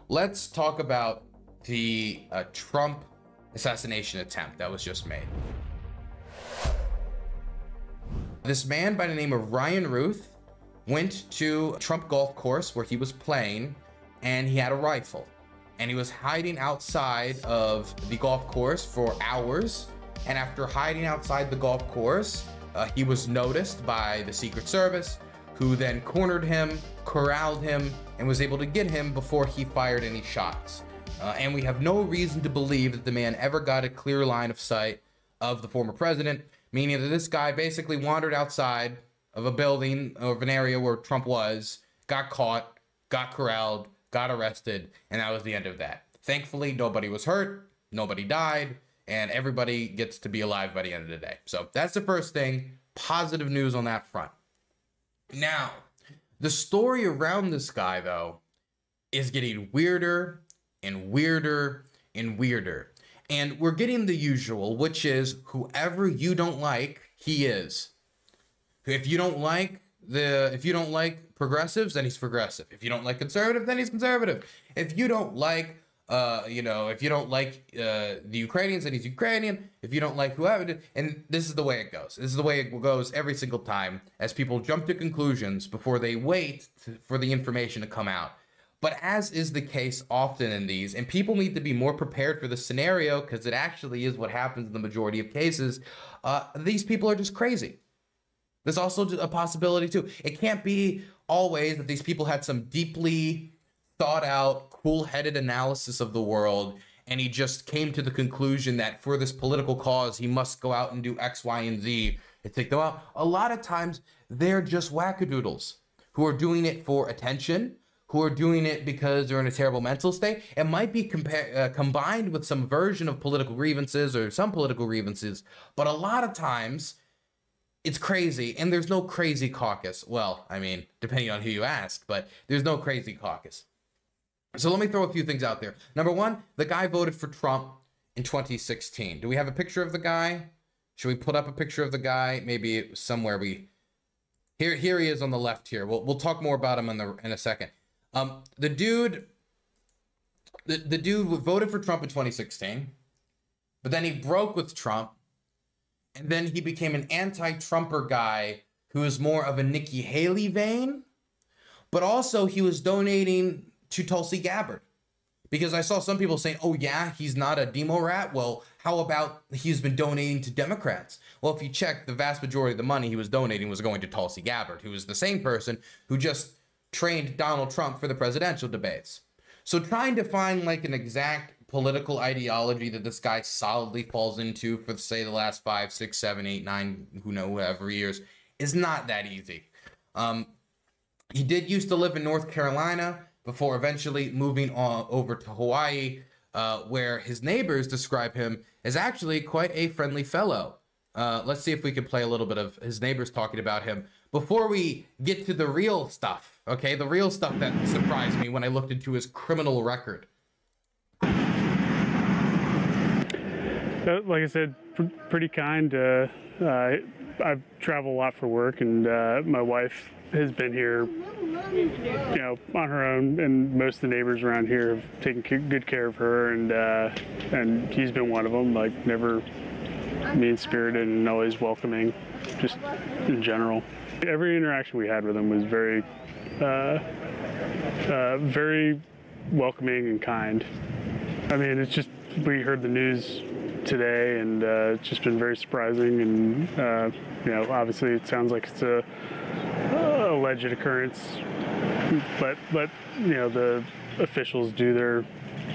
let's talk about the Trump assassination attempt that was just made. This man by the name of Ryan Ruth went to a Trump golf course where he was playing, and he had a rifle, and he was hiding outside of the golf course for hours. And after hiding outside the golf course, he was noticed by the Secret Service, who then cornered him, corralled him, and was able to get him before he fired any shots. And we have no reason to believe that the man ever got a clear line of sight of the former president, meaning that this guy basically wandered outside of a building or of an area where Trump was, got caught, got corralled, got arrested, and that was the end of that. Thankfully, nobody was hurt, nobody died, and everybody gets to be alive by the end of the day. So that's the first thing. Positive news on that front. Now, the story around this guy, though, is getting weirder and weirder and weirder. And we're getting the usual, which is whoever you don't like, he is. If you don't like progressives, then he's progressive. If you don't like conservative, then he's conservative. If you don't like if you don't like the Ukrainians, then he's Ukrainian. If you don't like whoever, and this is the way it goes. This is the way it goes every single time, as people jump to conclusions before they wait for the information to come out. But as is the case often in these, and people need to be more prepared for the scenario, because it actually is what happens in the majority of cases, these people are just crazy. There's also a possibility too. It can't be always that these people had some deeply thought out, cool-headed analysis of the world, and he just came to the conclusion that for this political cause, he must go out and do X, Y, and Z and take them out. A lot of times, they're just wackadoodles who are doing it for attention, who are doing it because they're in a terrible mental state. It might be combined with some version of political grievances or some political grievances, but a lot of times, it's crazy, and there's no crazy caucus. Well, I mean, depending on who you ask, but there's no crazy caucus. So let me throw a few things out there. Number one, the guy voted for Trump in 2016. Do we have a picture of the guy? Should we put up a picture of the guy? Maybe somewhere here he is on the left here. We'll talk more about him in a second. The dude voted for Trump in 2016, but then he broke with Trump. And then he became an anti-Trumper guy who is more of a Nikki Haley vein, but also he was donating to Tulsi Gabbard, because I saw some people saying, oh yeah, he's not a demo rat. Well, how about he's been donating to Democrats? Well, if you check, the vast majority of the money he was donating was going to Tulsi Gabbard, who is the same person who just trained Donald Trump for the presidential debates. So trying to find like an exact political ideology that this guy solidly falls into for, say, the last 5, 6, 7, 8, 9, whoever years is not that easy. He did used to live in North Carolina before eventually moving on over to Hawaii, where his neighbors describe him as actually quite a friendly fellow. Let's see if we can play a little bit of his neighbors talking about him before we get to the real stuff, okay? The real stuff that surprised me when I looked into his criminal record. Like I said, pretty kind. I've traveled a lot for work, and my wife has been here, on her own, and most of the neighbors around here have taken good care of her, and he's been one of them. Like, never mean-spirited and always welcoming, just in general. Every interaction we had with him was very, very welcoming and kind. I mean, it's just, we heard the news today, and it's just been very surprising, and obviously it sounds like it's a alleged occurrence, but the officials do their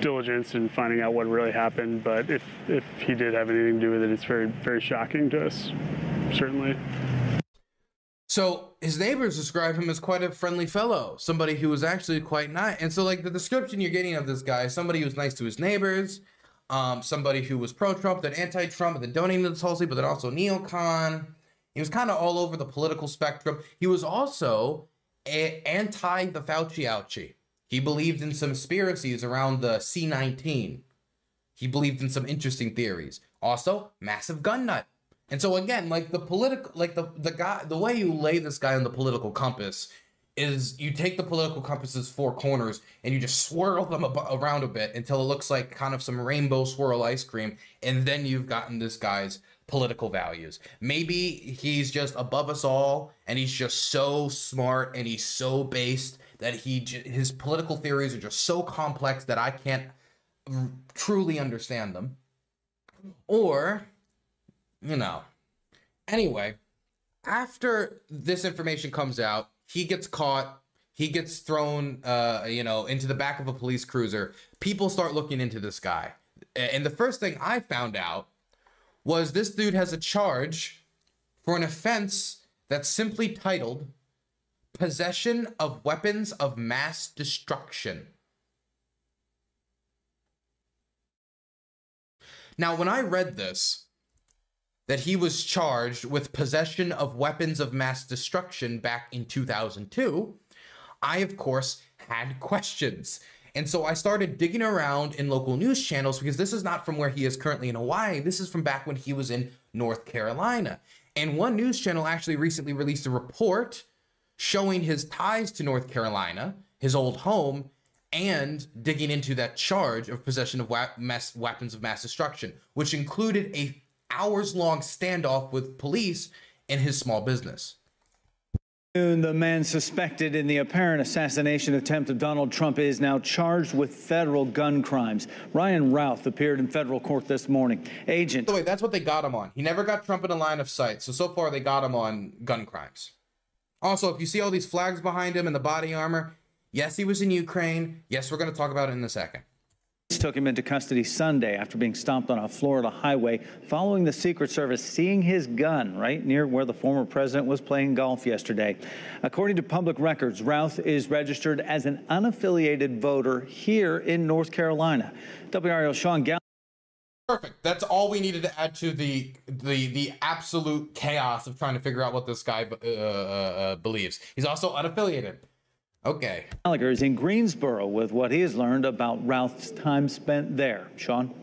diligence in finding out what really happened. But if he did have anything to do with it, it's very, very shocking to us, certainly. So his neighbors describe him as quite a friendly fellow, somebody who was actually quite nice. And so, like, the description you're getting of this guy, somebody who's nice to his neighbors, somebody who was pro-Trump, then anti-Trump, and then donating to Tulsi, but then also neocon. He was kind of all over the political spectrum. He was also anti the Fauci ouchie. He believed in some conspiracies around the C-19. He believed in some interesting theories. Also, massive gun nut. And so again, like the political, like the guy, the way you lay this guy on the political compass is you take the political compass's four corners and you just swirl them around a bit until it looks like kind of some rainbow swirl ice cream, and then you've gotten this guy's political values. Maybe he's just above us all and he's just so smart and he's so based that his political theories are just so complex that I can't truly understand them. Or, you know, anyway, after this information comes out, he gets caught, he gets thrown, you know, into the back of a police cruiser. People start looking into this guy. And the first thing I found out was this dude has a charge for an offense that's simply titled possession of weapons of mass destruction. Now, when I read this, that he was charged with possession of weapons of mass destruction back in 2002, I, of course, had questions. And so I started digging around in local news channels, because this is not from where he is currently in Hawaii. This is from back when he was in North Carolina. And one news channel actually recently released a report showing his ties to North Carolina, his old home, and digging into that charge of possession of weapons of mass destruction, which included a hours-long standoff with police in his small business. The man suspected in the apparent assassination attempt of Donald Trump is now charged with federal gun crimes. Ryan Routh appeared in federal court this morning. Agent. So wait, that's what they got him on. He never got Trump in a line of sight. So far they got him on gun crimes. Also, if you see all these flags behind him and the body armor, yes, he was in Ukraine. Yes, we're going to talk about it in a second. Took him into custody Sunday after being stopped on a Florida highway following the Secret Service seeing his gun right near where the former president was playing golf yesterday. According to public records, Routh is registered as an unaffiliated voter here in North Carolina. WRAL Sean Gall. Perfect. That's all we needed to add to the absolute chaos of trying to figure out what this guy believes. He's also unaffiliated. Okay. Gallagher is in Greensboro with what he has learned about Routh's time spent there. Sean?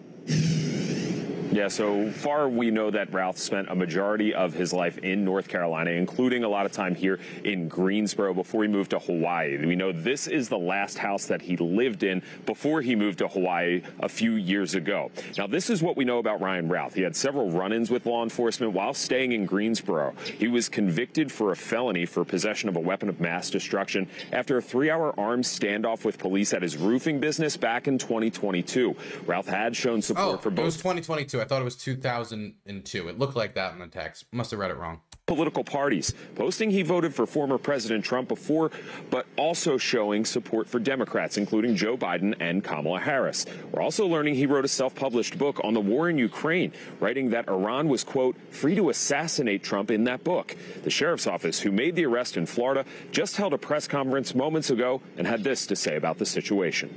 Yeah, so far we know that Routh spent a majority of his life in North Carolina, including a lot of time here in Greensboro before he moved to Hawaii. We know this is the last house that he lived in before he moved to Hawaii a few years ago. Now, this is what we know about Ryan Routh. He had several run-ins with law enforcement while staying in Greensboro. He was convicted for a felony for possession of a weapon of mass destruction after a 3-hour armed standoff with police at his roofing business back in 2022. Routh had shown support for both. It was 2022. I thought it was 2002. It looked like that in the text. Must have read it wrong. Political parties, posting he voted for former President Trump before, but also showing support for Democrats, including Joe Biden and Kamala Harris. We're also learning he wrote a self-published book on the war in Ukraine, writing that Iran was, quote, free to assassinate Trump in that book. The sheriff's office, who made the arrest in Florida, just held a press conference moments ago and had this to say about the situation.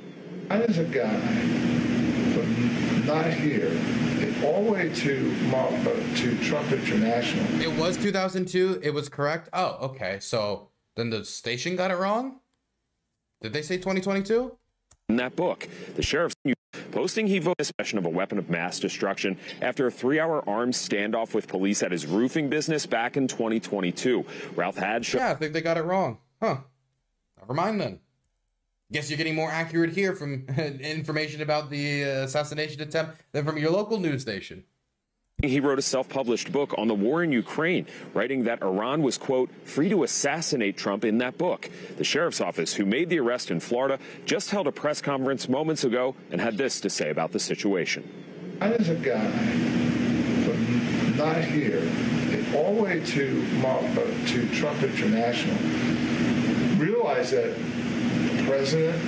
I was a guy from not here, all the way to Trump International. It was 2002. It was correct. Oh, okay. So then the station got it wrong? Did they say 2022? In that book, the sheriff's posting he voted possession of a weapon of mass destruction after a 3-hour armed standoff with police at his roofing business back in 2022. Routh had shown. Yeah, I think they got it wrong. Huh. Never mind then. Guess you're getting more accurate here from information about the assassination attempt than from your local news station. He wrote a self-published book on the war in Ukraine, writing that Iran was, quote, free to assassinate Trump in that book. The sheriff's office, who made the arrest in Florida, just held a press conference moments ago and had this to say about the situation. I was a guy from not here, all the way to Trump International, realized that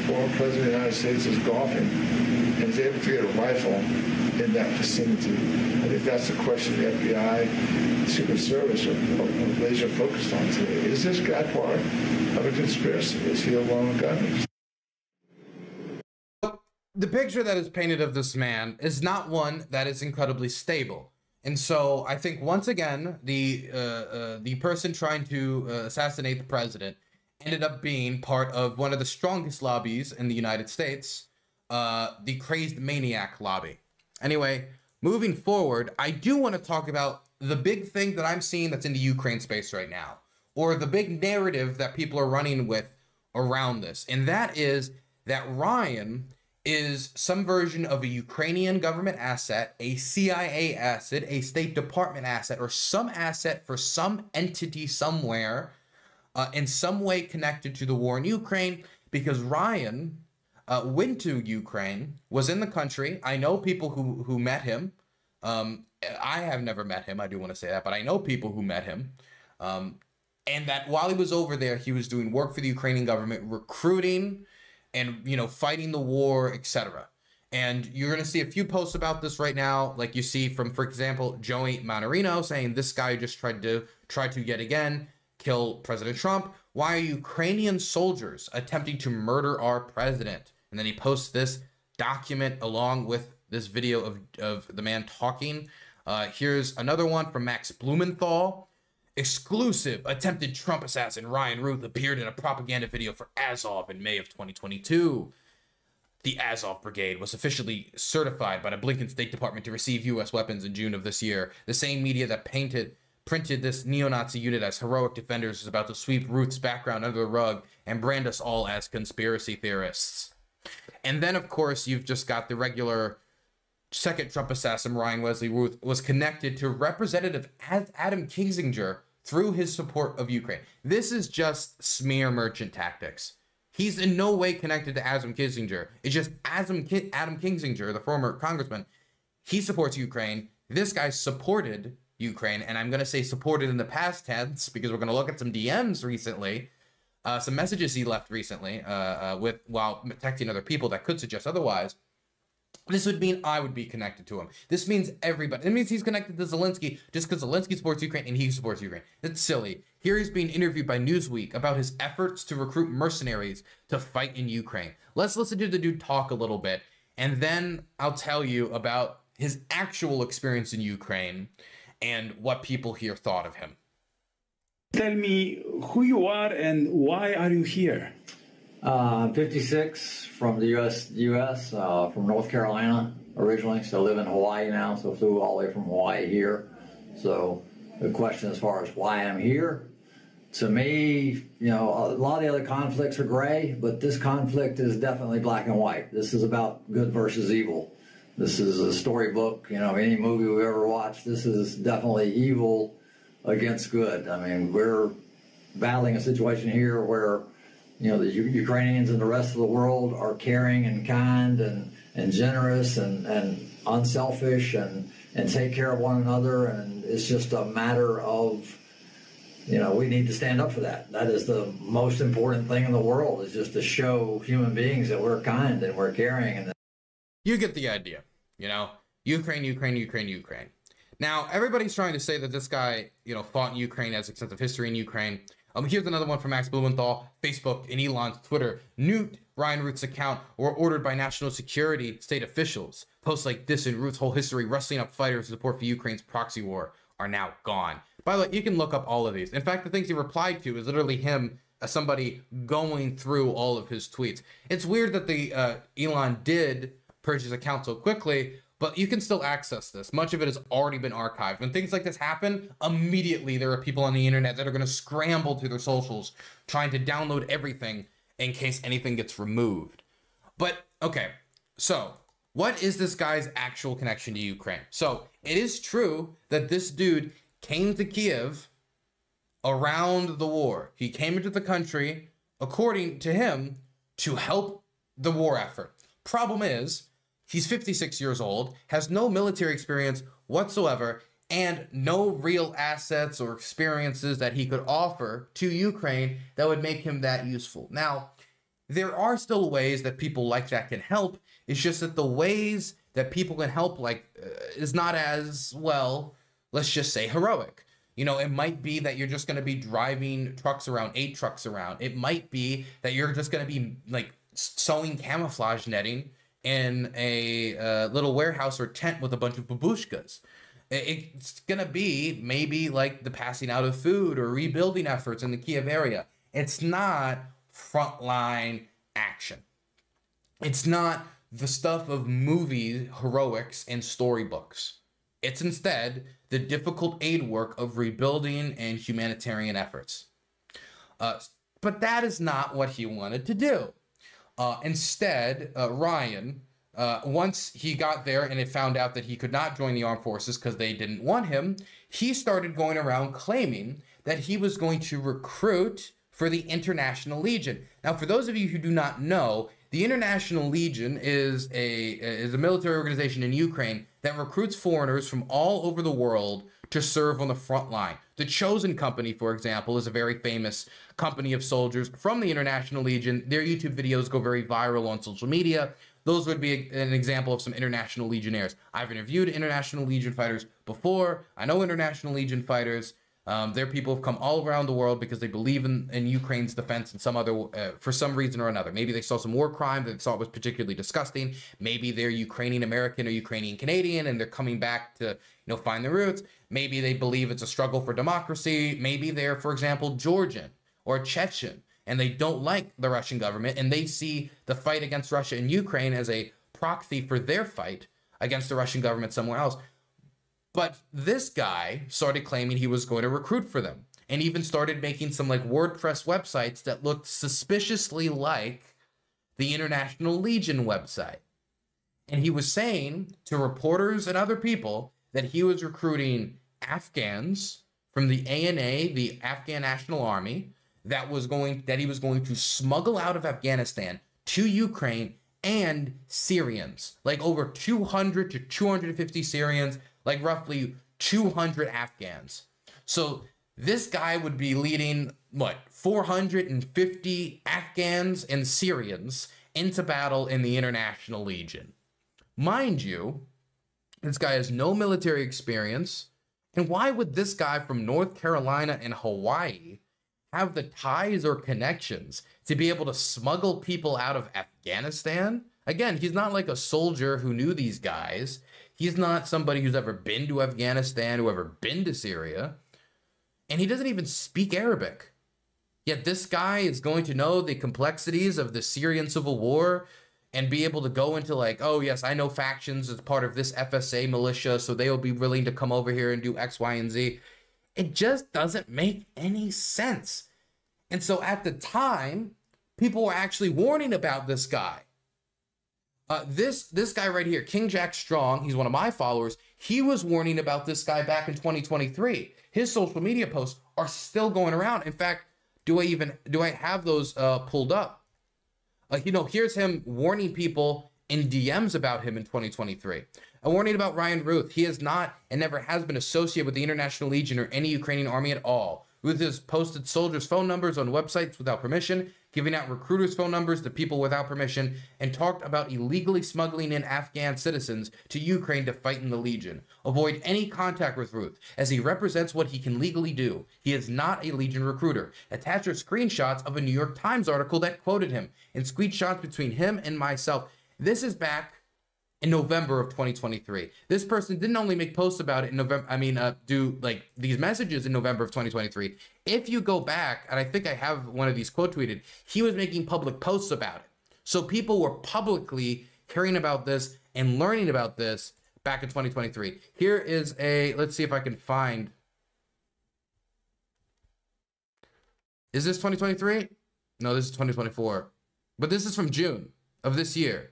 former president of the United States is golfing and is able to get a rifle in that vicinity. I think that's the question the FBI, Secret Service are laser focused on today. Is this guy part of a conspiracy? Is he a lone gunman? The picture that is painted of this man is not one that is incredibly stable. And so I think once again, the person trying to assassinate the president ended up being part of one of the strongest lobbies in the United States, the crazed maniac lobby. Anyway, moving forward, I do want to talk about the big thing that I'm seeing that's in the Ukraine space right now, or the big narrative that people are running with around this. And that is that Ryan is some version of a Ukrainian government asset, a CIA asset, a State Department asset, or some asset for some entity somewhere in some way connected to the war in Ukraine, because Ryan went to Ukraine, was in the country. I know people who met him. I have never met him. I do want to say that, but I know people who met him. And that while he was over there, he was doing work for the Ukrainian government, recruiting and, you know, fighting the war, etc. And you're going to see a few posts about this right now, like you see from, for example, Joey Manorino saying this guy just tried to yet again kill President Trump. Why are Ukrainian soldiers attempting to murder our president? And then he posts this document along with this video of the man talking. Here's another one from Max Blumenthal. Exclusive: attempted Trump assassin Ryan Ruth appeared in a propaganda video for Azov in May of 2022. The Azov Brigade was officially certified by the Blinken State Department to receive U.S. weapons in June of this year. The same media that printed this neo-Nazi unit as heroic defenders is about to sweep Ruth's background under the rug and brand us all as conspiracy theorists. And then, of course, you've just got the regular second Trump assassin, Ryan Wesley Ruth, was connected to Representative Adam Kinzinger through his support of Ukraine. This is just smear merchant tactics. He's in no way connected to Adam Kinzinger. It's just Adam Kinzinger, the former congressman, he supports Ukraine. This guy supported Ukraine, and I'm going to say supported in the past tense because we're going to look at some DMs recently, some messages he left recently while protecting other people that could suggest otherwise. This would mean I would be connected to him. This means everybody. It means he's connected to Zelensky just because Zelensky supports Ukraine and he supports Ukraine. It's silly. Here he's being interviewed by Newsweek about his efforts to recruit mercenaries to fight in Ukraine. Let's listen to the dude talk a little bit, and then I'll tell you about his actual experience in Ukraine and what people here thought of him. Tell me who you are and why are you here? I'm 56, from the U.S., from North Carolina originally, so I live in Hawaii now, so flew all the way from Hawaii here. So the question as far as why I'm here, to me, you know, a lot of the other conflicts are gray, but this conflict is definitely black and white. This is about good versus evil. This is a storybook, you know, any movie we ever watched, this is definitely evil against good. I mean, we're battling a situation here where, you know, the Ukrainians and the rest of the world are caring and kind and generous and unselfish and take care of one another. And it's just a matter of, you know, we need to stand up for that. That is the most important thing in the world, is just to show human beings that we're kind and we're caring. And you get the idea, you know, Ukraine, Ukraine, Ukraine, Ukraine. Now, everybody's trying to say that this guy, you know, fought in Ukraine, has extensive history in Ukraine. Here's another one from Max Blumenthal. Facebook and Elon's Twitter nuked Ryan Ruth's account or ordered by national security state officials. Posts like this in Ruth's whole history, wrestling up fighters' support for Ukraine's proxy war, are now gone. By the way, you can look up all of these. In fact, the things he replied to is literally him as somebody going through all of his tweets. It's weird that the Elon did purchase his account so quickly, but you can still access this. Much of it has already been archived. When things like this happen, immediately there are people on the internet that are going to scramble through their socials trying to download everything in case anything gets removed. But, okay, so what is this guy's actual connection to Ukraine? So it is true that this dude came to Kiev around the war. He came into the country, according to him, to help the war effort. Problem is, he's 56 years old, has no military experience whatsoever, and no real assets or experiences that he could offer to Ukraine that would make him that useful. Now, there are still ways that people like that can help. It's just that the ways that people can help is not as, well, let's just say heroic. You know, it might be that you're just going to be driving trucks around, 8 trucks around. It might be that you're just going to be like sewing camouflage netting in a little warehouse or tent with a bunch of babushkas. It's gonna be maybe like the passing out of food or rebuilding efforts in the Kiev area. It's not frontline action. It's not the stuff of movie heroics and storybooks. It's instead the difficult aid work of rebuilding and humanitarian efforts. But that is not what he wanted to do. Instead, Ryan, once he got there and it found out that he could not join the armed forces because they didn't want him, he started going around claiming that he was going to recruit for the International Legion. Now, for those of you who do not know, the International Legion is a military organization in Ukraine that recruits foreigners from all over the world to serve on the front line. The Chosen Company, for example, is a very famous company of soldiers from the International Legion. Their YouTube videos go very viral on social media. Those would be an example of some International Legionnaires. I've interviewed International Legion fighters before. I know International Legion fighters. They're people who've come all around the world because they believe in Ukraine's defense in some other, for some reason or another. Maybe they saw some war crime that they thought was particularly disgusting. Maybe they're Ukrainian American or Ukrainian Canadian and they're coming back to, find their roots. Maybe they believe it's a struggle for democracy. Maybe they're, for example, Georgian or Chechen, and they don't like the Russian government, and they see the fight against Russia in Ukraine as a proxy for their fight against the Russian government somewhere else. But this guy started claiming he was going to recruit for them, and even started making some like WordPress websites that looked suspiciously like the International Legion website. And he was saying to reporters and other people that he was recruiting Afghans from the ANA, the Afghan National Army, that he was going to smuggle out of Afghanistan to Ukraine, and Syrians, like over 200 to 250 Syrians, like roughly 200 Afghans. So this guy would be leading, 450 Afghans and Syrians into battle in the International Legion. Mind you, this guy has no military experience. And why would this guy from North Carolina and Hawaii have the ties or connections to be able to smuggle people out of Afghanistan? Again, he's not like a soldier who knew these guys. He's not somebody who's ever been to Afghanistan, who ever been to Syria. And he doesn't even speak Arabic. Yet this guy is going to know the complexities of the Syrian civil war and be able to go into like, oh yes, I know factions as part of this FSA militia, so they will be willing to come over here and do X, Y, and Z. It just doesn't make any sense. And so at the time, people were actually warning about this guy. This guy right here, King Jack Strong, he's one of my followers. He was warning about this guy back in 2023. His social media posts are still going around. In fact, do I have those pulled up? Here's him warning people in DMs about him in 2023. A warning about Ryan Ruth. He is not and never has been associated with the International Legion or any Ukrainian army at all. Ruth has posted soldiers' phone numbers on websites without permission, giving out recruiters' phone numbers to people without permission, and talked about illegally smuggling in Afghan citizens to Ukraine to fight in the Legion. Avoid any contact with Ruth, as he represents what he can legally do. He is not a Legion recruiter. Attached are screenshots of a New York Times article that quoted him, and screenshots between him and myself. This is back in November of 2023. This person didn't only make posts about it in November, do like these messages in November of 2023. If you go back, and I think I have one of these quote tweeted, he was making public posts about it. So people were publicly hearing about this and learning about this back in 2023. Here is let's see if I can find. Is this 2023? No, this is 2024. But this is from June of this year.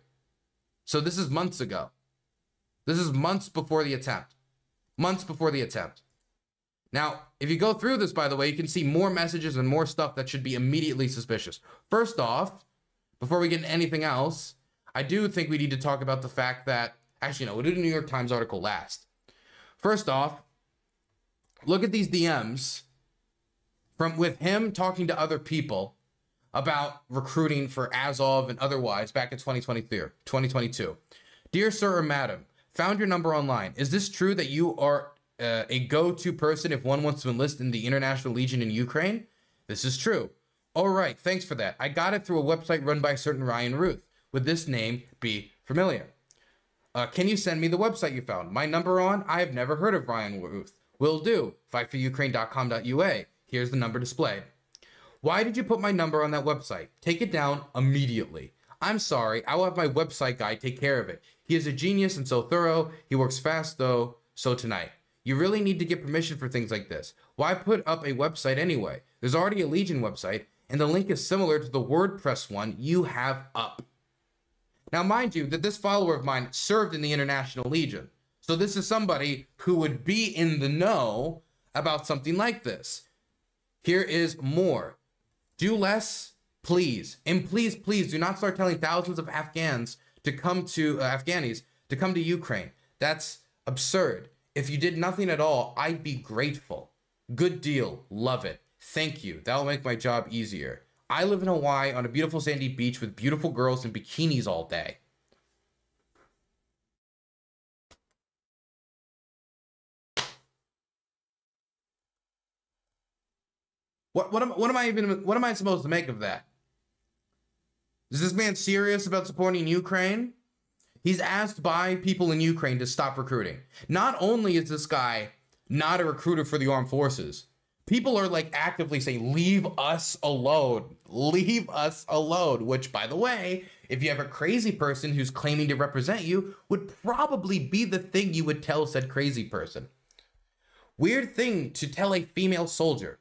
So this is months ago. This is months before the attempt. Months before the attempt. Now, if you go through this, by the way, you can see more messages and more stuff that should be immediately suspicious. First off, before we get into anything else, I do think we need to talk about the fact that, actually, no, we'll do the New York Times article last. First off, look at these DMs with him talking to other people about recruiting for Azov and otherwise back in 2022. Dear sir or madam, found your number online. Is this true that you are a go-to person if one wants to enlist in the International Legion in Ukraine? This is true. All right, thanks for that. I got it through a website run by a certain Ryan Ruth. Would this name be familiar? Can you send me the website you found? My number on? I have never heard of Ryan Ruth. Will do. fightforukraine.com.ua. Here's the number displayed. Why did you put my number on that website? Take it down immediately. I'm sorry. I will have my website guy take care of it. He is a genius and so thorough. He works fast though. So tonight. You really need to get permission for things like this. Why put up a website anyway? There's already a Legion website, and the link is similar to the WordPress one you have up. Now, mind you, that this follower of mine served in the International Legion. So this is somebody who would be in the know about something like this. Here is more. Do less, please. And please, please do not start telling thousands of Afghanis to come to Ukraine. That's absurd. If you did nothing at all, I'd be grateful. Good deal. Love it. Thank you. That'll make my job easier. I live in Hawaii on a beautiful sandy beach with beautiful girls in bikinis all day. What am I supposed to make of that? Is this man serious about supporting Ukraine? He's asked by people in Ukraine to stop recruiting. Not only is this guy not a recruiter for the armed forces, people are like actively saying, leave us alone. Leave us alone. Which, by the way, if you have a crazy person who's claiming to represent you, would probably be the thing you would tell said crazy person. Weird thing to tell a female soldier.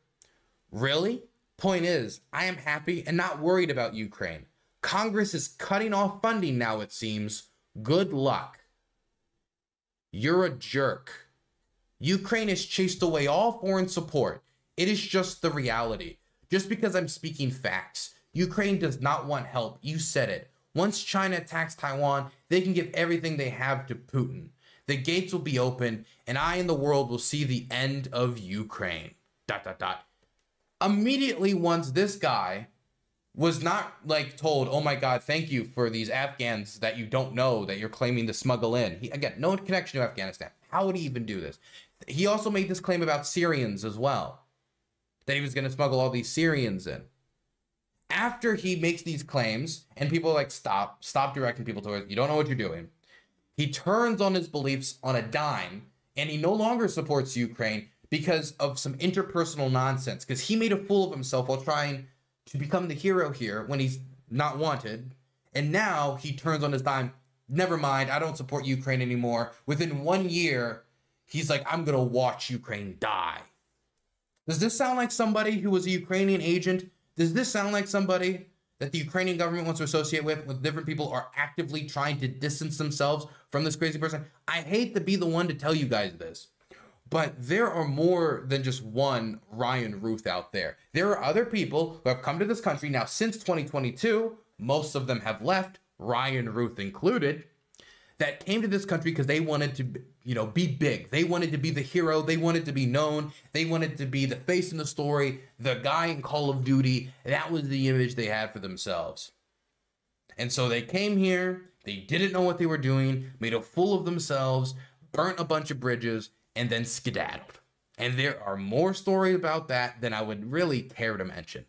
Really? Point is, I am happy and not worried about Ukraine. Congress is cutting off funding now, it seems. Good luck. You're a jerk. Ukraine has chased away all foreign support. It is just the reality. Just because I'm speaking facts. Ukraine does not want help. You said it. Once China attacks Taiwan, they can give everything they have to Putin. The gates will be open, and I and the world will see the end of Ukraine. ... Immediately once this guy was not like told, oh my God, thank you for these Afghans that you don't know that you're claiming to smuggle in. Again, no connection to Afghanistan. How would he even do this? He also made this claim about Syrians as well, that he was going to smuggle all these Syrians in. After he makes these claims and people are like, stop directing people towards, you don't know what you're doing. He turns on his beliefs on a dime and he no longer supports Ukraine because of some interpersonal nonsense, because he made a fool of himself while trying to become the hero here when he's not wanted. And now he turns on his dime. Never mind, I don't support Ukraine anymore. Within 1 year, he's like, I'm going to watch Ukraine die. Does this sound like somebody who was a Ukrainian agent? Does this sound like somebody that the Ukrainian government wants to associate with different people are actively trying to distance themselves from this crazy person? I hate to be the one to tell you guys this, but there are more than just one Ryan Ruth out there. There are other people who have come to this country now since 2022. Most of them have left, Ryan Ruth included, that came to this country because they wanted to, be big. They wanted to be the hero. They wanted to be known. They wanted to be the face in the story, the guy in Call of Duty. That was the image they had for themselves. And so they came here. They didn't know what they were doing, made a fool of themselves, burnt a bunch of bridges, and then skedaddled. And there are more stories about that than I would really care to mention.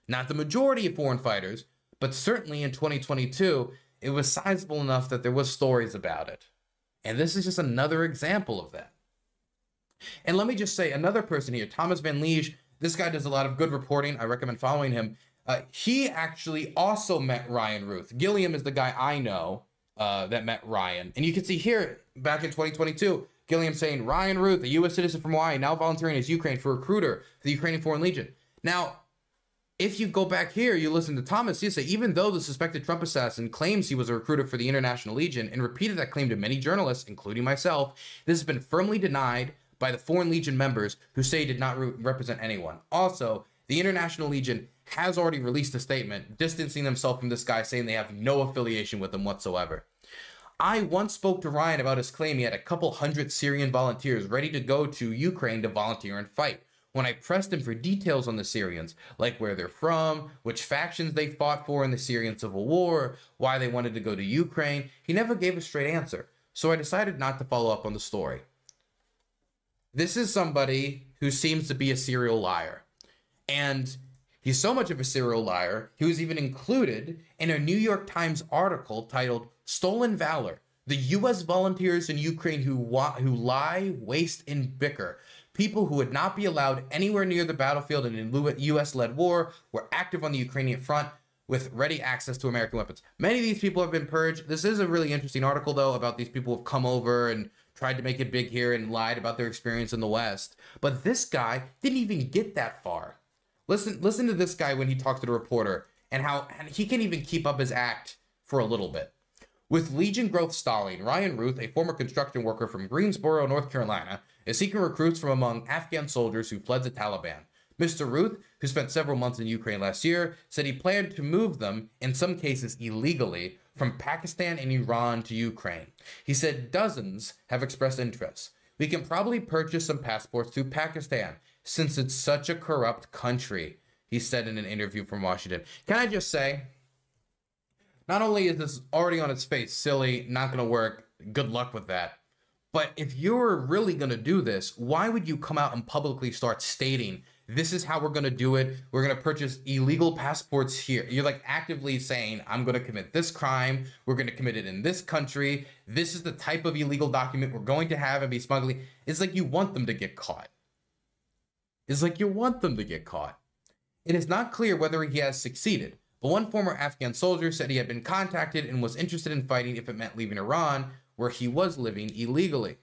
Not the majority of foreign fighters, but certainly in 2022, it was sizable enough that there was stories about it. And this is just another example of that. And let me just say, another person here, Thomas Van Liege, this guy does a lot of good reporting. I recommend following him. He actually also met Ryan Ruth. Gilliam is the guy I know that met Ryan. And you can see here, back in 2022, Gilliam saying, Ryan Ruth, a U.S. citizen from Hawaii, now volunteering as Ukraine for recruiter for the Ukrainian Foreign Legion. Now, if you go back here, you listen to Thomas, you say, even though the suspected Trump assassin claims he was a recruiter for the International Legion and repeated that claim to many journalists, including myself, this has been firmly denied by the Foreign Legion members who say he did not represent anyone. Also, the International Legion has already released a statement distancing themselves from this guy, saying they have no affiliation with him whatsoever. I once spoke to Ryan about his claim he had a couple hundred Syrian volunteers ready to go to Ukraine to volunteer and fight. When I pressed him for details on the Syrians, like where they're from, which factions they fought for in the Syrian civil war, why they wanted to go to Ukraine, he never gave a straight answer. So I decided not to follow up on the story. This is somebody who seems to be a serial liar. And he's so much of a serial liar, he was even included in a New York Times article titled Stolen Valor, the U.S. volunteers in Ukraine who lie, waste, and bicker. People who would not be allowed anywhere near the battlefield in a U.S.-led war were active on the Ukrainian front with ready access to American weapons. Many of these people have been purged. This is a really interesting article, though, about these people who have come over and tried to make it big here and lied about their experience in the West. But this guy didn't even get that far. Listen to this guy when he talked to the reporter and how he can't even keep up his act for a little bit. With Legion growth stalling, Ryan Ruth, a former construction worker from Greensboro, North Carolina, is seeking recruits from among Afghan soldiers who fled the Taliban. Mr. Ruth, who spent several months in Ukraine last year, said he planned to move them, in some cases illegally, from Pakistan and Iran to Ukraine. He said dozens have expressed interest. We can probably purchase some passports through Pakistan, since it's such a corrupt country, he said in an interview from Washington. Can I just say, not only is this already on its face silly, not going to work, good luck with that, but if you're really going to do this, why would you come out and publicly start stating, this is how we're going to do it, we're going to purchase illegal passports here? You're like actively saying, I'm going to commit this crime, we're going to commit it in this country, this is the type of illegal document we're going to have and be smuggling. It's like you want them to get caught. It's like you want them to get caught. It is not clear whether he has succeeded, but one former Afghan soldier said he had been contacted and was interested in fighting if it meant leaving Iran, where he was living illegally.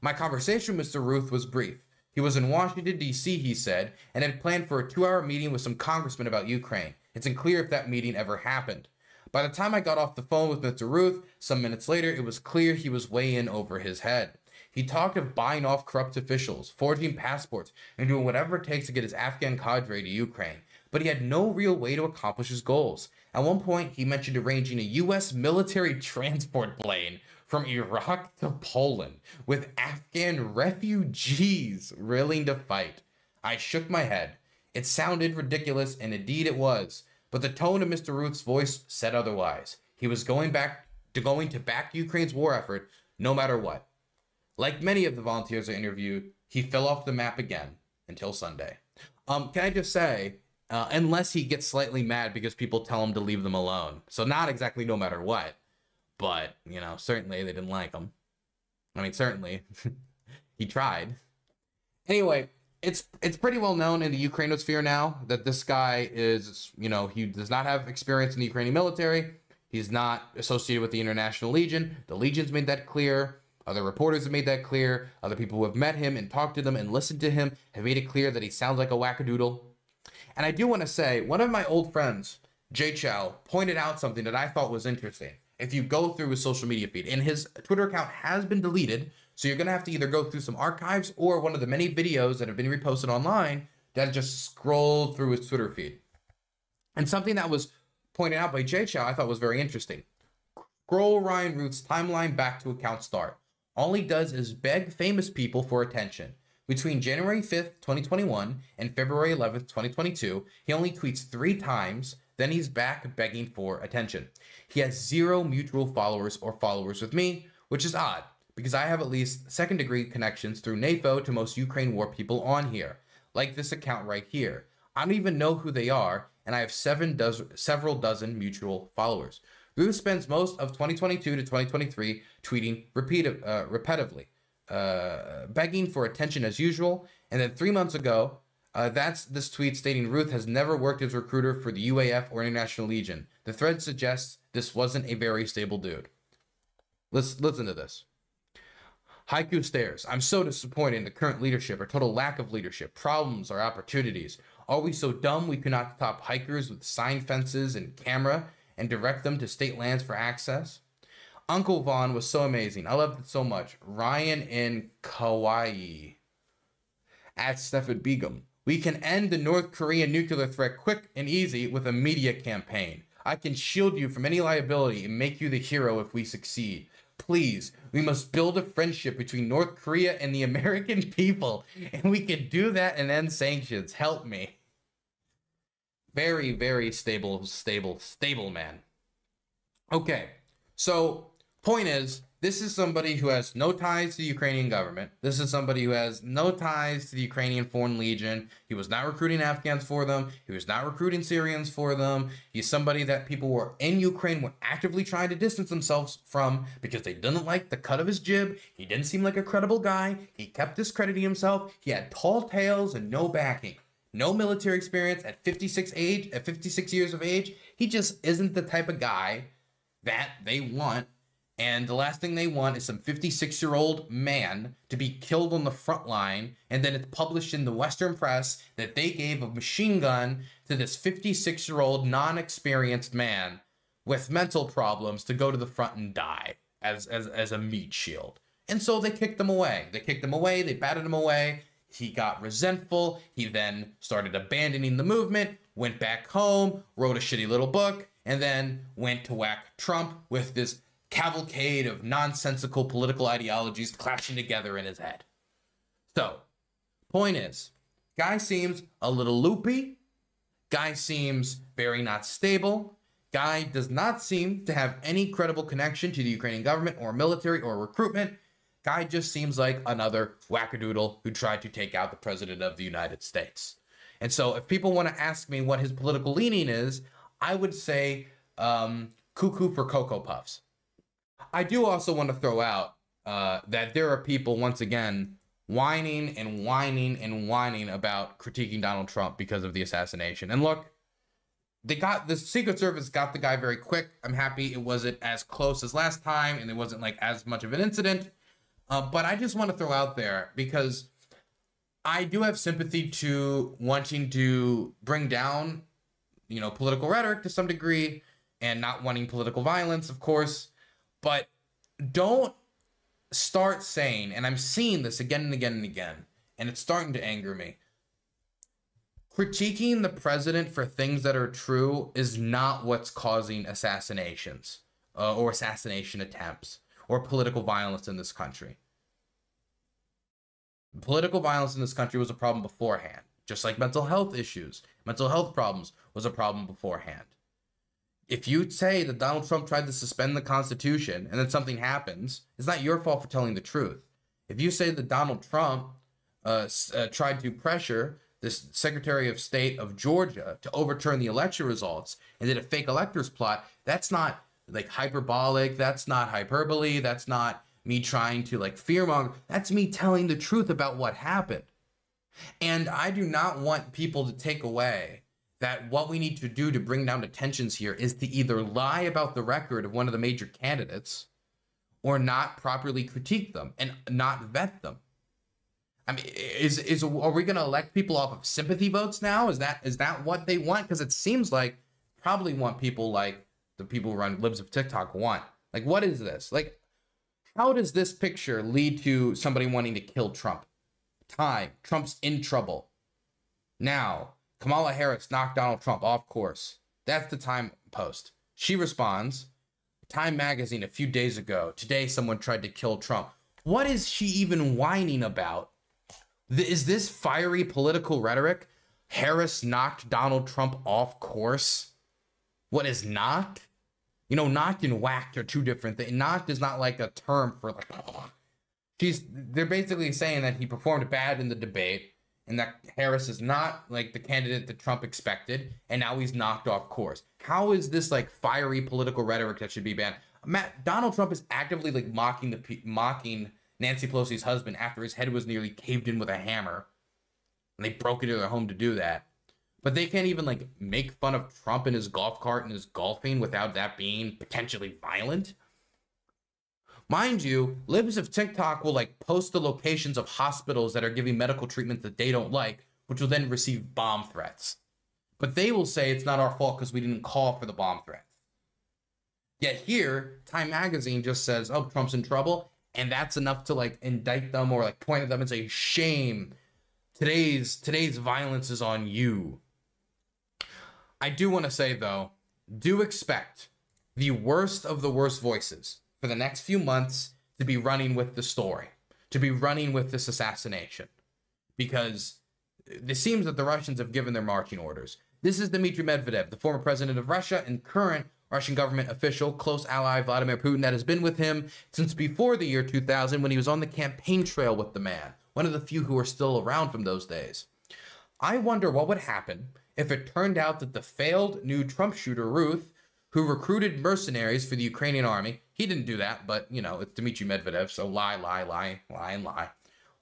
My conversation with Mr. Ruth was brief. He was in Washington, D.C., he said, and had planned for a 2-hour meeting with some congressmen about Ukraine. It's unclear if that meeting ever happened. By the time I got off the phone with Mr. Ruth, some minutes later, it was clear he was way in over his head. He talked of buying off corrupt officials, forging passports, and doing whatever it takes to get his Afghan cadre to Ukraine. But he had no real way to accomplish his goals. At one point, he mentioned arranging a U.S. military transport plane from Iraq to Poland with Afghan refugees willing to fight. I shook my head. It sounded ridiculous, and indeed it was. But the tone of Mr. Ruth's voice said otherwise. He was going to back Ukraine's war effort no matter what. Like many of the volunteers I interviewed, he fell off the map again until Sunday. Can I just say, unless he gets slightly mad because people tell him to leave them alone. So not exactly no matter what, but, you know, certainly they didn't like him. I mean, certainly he tried. Anyway, it's pretty well known in the Ukrainosphere now that this guy is, you know, he does not have experience in the Ukrainian military. He's not associated with the International Legion. The Legion's made that clear. Other reporters have made that clear. Other people who have met him and talked to them and listened to him have made it clear that he sounds like a wackadoodle. And I do want to say, one of my old friends, Jay Chow, pointed out something that I thought was interesting. If you go through his social media feed, and his Twitter account has been deleted, so you're going to have to either go through some archives or one of the many videos that have been reposted online that just scroll through his Twitter feed. And something that was pointed out by Jay Chow I thought was very interesting. Scroll Ryan Ruth's timeline back to account start. All he does is beg famous people for attention. Between January 5th, 2021 and February 11th, 2022, he only tweets 3 times, then he's back begging for attention. He has 0 mutual followers or followers with me, which is odd, because I have at least second-degree connections through NAFO to most Ukraine war people on here, like this account right here. I don't even know who they are, and I have several dozen mutual followers. Ruth spends most of 2022 to 2023 tweeting repetitively, begging for attention as usual, and then 3 months ago, that's this tweet stating Ruth has never worked as recruiter for the UAF or International Legion. The thread suggests this wasn't a very stable dude. Listen to this. Haiku stares. I'm so disappointed in the current leadership, or total lack of leadership, problems or opportunities. Are we so dumb we cannot stop hikers with sign fences and camera and direct them to state lands for access? Uncle Vaughn was so amazing. I loved it so much. Ryan in Kauai. At Stefan Begum. We can end the North Korean nuclear threat quick and easy with a media campaign. I can shield you from any liability and make you the hero if we succeed. Please, we must build a friendship between North Korea and the American people, and we can do that and end sanctions. Help me. Very, very stable man. Okay, so point is, this is somebody who has no ties to the Ukrainian government. This is somebody who has no ties to the Ukrainian Foreign Legion. He was not recruiting Afghans for them. He was not recruiting Syrians for them. He's somebody that people were in Ukraine were actively trying to distance themselves from because they didn't like the cut of his jib. He didn't seem like a credible guy. He kept discrediting himself. He had tall tales and no backing. No military experience at 56 years of age. He just isn't the type of guy that they want And the last thing they want is some 56-year-old man to be killed on the front line, and then it's published in the Western press that they gave a machine gun to this 56-year-old non-experienced man with mental problems to go to the front and die as a meat shield. And so they kicked him away. They kicked him away. They batted him away. He got resentful. He then started abandoning the movement, went back home, wrote a shitty little book, and then went to whack Trump with this cavalcade of nonsensical political ideologies clashing together in his head. So, point is, guy seems a little loopy. Guy seems very not stable. Guy does not seem to have any credible connection to the Ukrainian government or military or recruitment. Guy just seems like another wackadoodle who tried to take out the president of the United States. And so if people want to ask me what his political leaning is, I would say cuckoo for Cocoa Puffs. I do also want to throw out that there are people, once again, whining and whining and whining about critiquing Donald Trump because of the assassination. And look, the Secret Service got the guy very quick. I'm happy it wasn't as close as last time and it wasn't like as much of an incident. But I just want to throw out there, because I do have sympathy to wanting to bring down, you know, political rhetoric to some degree and not wanting political violence, of course. But don't start saying, and I'm seeing this again and again and again, and it's starting to anger me, critiquing the president for things that are true is not what's causing assassinations or assassination attempts or political violence in this country. Political violence in this country was a problem beforehand, just like mental health issues. Mental health problems was a problem beforehand. If you say that Donald Trump tried to suspend the Constitution and then something happens, it's not your fault for telling the truth. If you say that Donald Trump tried to pressure this Secretary of State of Georgia to overturn the election results and did a fake electors plot, that's not like hyperbolic, that's not hyperbole, that's not me trying to like fearmonger, that's me telling the truth about what happened. And I do not want people to take away that what we need to do to bring down the tensions here is to either lie about the record of one of the major candidates or not properly critique them and not vet them. I mean, are we going to elect people off of sympathy votes now? Is that what they want? Because it seems like probably want people like the people who run Libs of TikTok want. Like, what is this? Like, how does this picture lead to somebody wanting to kill Trump? Trump's in trouble. Now, Kamala Harris knocked Donald Trump off course. That's the Time post. She responds, Time magazine a few days ago, today someone tried to kill Trump. What is she even whining about? Is this fiery political rhetoric? Harris knocked Donald Trump off course? What is knocked? You know, knocked and whacked are two different things. Knocked is not like a term for like, they're basically saying that he performed bad in the debate and that Harris is not like the candidate that Trump expected, and now he's knocked off course. How is this like fiery political rhetoric that should be banned? Donald Trump is actively like mocking Nancy Pelosi's husband after his head was nearly caved in with a hammer, and they broke into their home to do that. But they can't even like make fun of Trump in his golf cart and his golfing without that being potentially violent. Mind you, Libs of TikTok will like post the locations of hospitals that are giving medical treatment that they don't like, which will then receive bomb threats. But they will say it's not our fault because we didn't call for the bomb threats. Yet here, Time magazine just says, oh, Trump's in trouble, and that's enough to like indict them or like point at them and say, shame, today's violence is on you. I do want to say though, do expect the worst of the worst voices for the next few months to be running with the story, to be running with this assassination, because it seems that the Russians have given their marching orders. This is Dmitry Medvedev, the former president of Russia and current Russian government official, close ally Vladimir Putin, that has been with him since before the year 2000 when he was on the campaign trail with the man, one of the few who are still around from those days. I wonder what would happen if it turned out that the failed new Trump shooter, Ruth, who recruited mercenaries for the Ukrainian army, he didn't do that, but, you know, it's Dmitry Medvedev, so lie,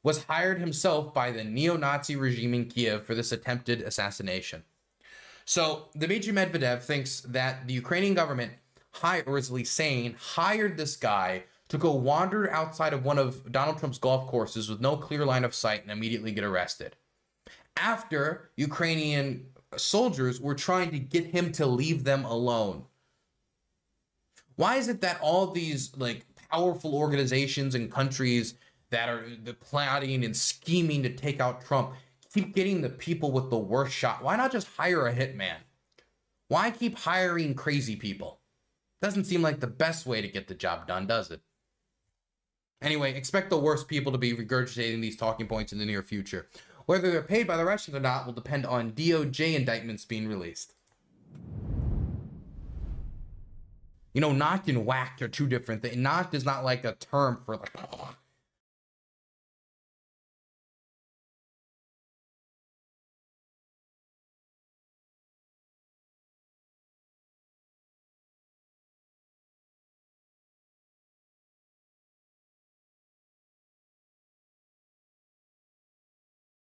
was hired himself by the neo-Nazi regime in Kiev for this attempted assassination. So Dmitry Medvedev thinks that the Ukrainian government or is at least saying, hired this guy to go wander outside of one of Donald Trump's golf courses with no clear line of sight and immediately get arrested. After Ukrainian soldiers were trying to get him to leave them alone. Why is it that all these like powerful organizations and countries that are plotting and scheming to take out Trump keep getting the people with the worst shot? Why not just hire a hitman? Why keep hiring crazy people? Doesn't seem like the best way to get the job done, does it? Anyway, expect the worst people to be regurgitating these talking points in the near future. Whether they're paid by the Russians or not will depend on DOJ indictments being released. You know, knocked and whacked are two different things. Knocked is not like a term for like